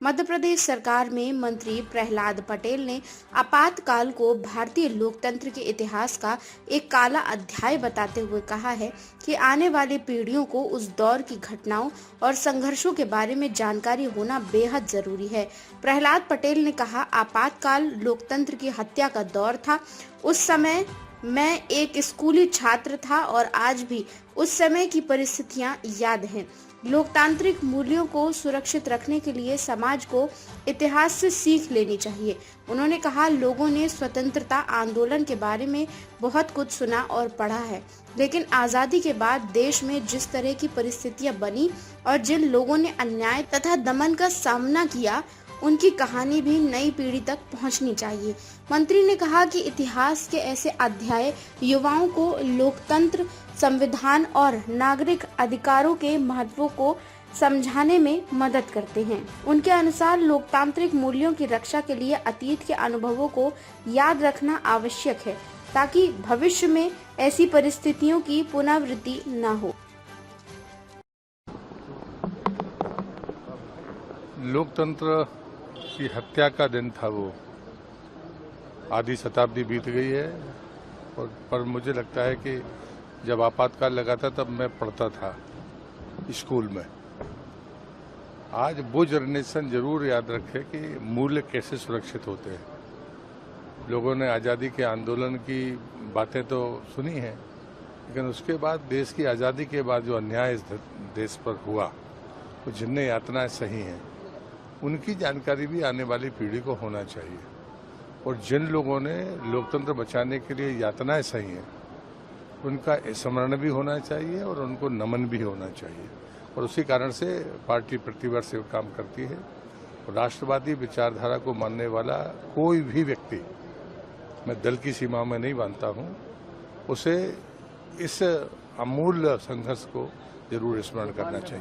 मध्य प्रदेश सरकार में मंत्री प्रहलाद पटेल ने आपातकाल को भारतीय लोकतंत्र के इतिहास का एक काला अध्याय बताते हुए कहा है कि आने वाली पीढ़ियों को उस दौर की घटनाओं और संघर्षों के बारे में जानकारी होना बेहद जरूरी है। प्रहलाद पटेल ने कहा, आपातकाल लोकतंत्र की हत्या का दौर था। उस समय मैं एक स्कूली छात्र था और आज भी उस समय की परिस्थितियां याद हैं। लोकतांत्रिक मूल्यों को सुरक्षित रखने के लिए समाज को इतिहास से सीख लेनी चाहिए। उन्होंने कहा, लोगों ने स्वतंत्रता आंदोलन के बारे में बहुत कुछ सुना और पढ़ा है, लेकिन आजादी के बाद देश में जिस तरह की परिस्थितियां बनी और जिन लोगों ने अन्याय तथा दमन का सामना किया, उनकी कहानी भी नई पीढ़ी तक पहुंचनी चाहिए। मंत्री ने कहा कि इतिहास के ऐसे अध्याय युवाओं को लोकतंत्र, संविधान और नागरिक अधिकारों के महत्व को समझाने में मदद करते हैं। उनके अनुसार लोकतांत्रिक मूल्यों की रक्षा के लिए अतीत के अनुभवों को याद रखना आवश्यक है, ताकि भविष्य में ऐसी परिस्थितियों की पुनरावृत्ति न हो। लोकतंत्र की हत्या का दिन था वो। आधी शताब्दी बीत गई है पर मुझे लगता है कि जब आपातकाल लगा था तब मैं पढ़ता था स्कूल में। आज वो जनरेशन जरूर याद रखे कि मूल्य कैसे सुरक्षित होते हैं। लोगों ने आज़ादी के आंदोलन की बातें तो सुनी हैं, लेकिन उसके बाद देश की आज़ादी के बाद जो अन्याय इस देश पर हुआ, वो जिनने यातनाएं सही हैं, उनकी जानकारी भी आने वाली पीढ़ी को होना चाहिए। और जिन लोगों ने लोकतंत्र बचाने के लिए यातनाएं सही हैं, उनका स्मरण भी होना चाहिए और उनको नमन भी होना चाहिए। और उसी कारण से पार्टी प्रतिवर्ष से काम करती है। राष्ट्रवादी विचारधारा को मानने वाला कोई भी व्यक्ति, मैं दल की सीमा में नहीं मानता हूं, उसे इस अमूल्य संघर्ष को जरूर स्मरण करना चाहिए।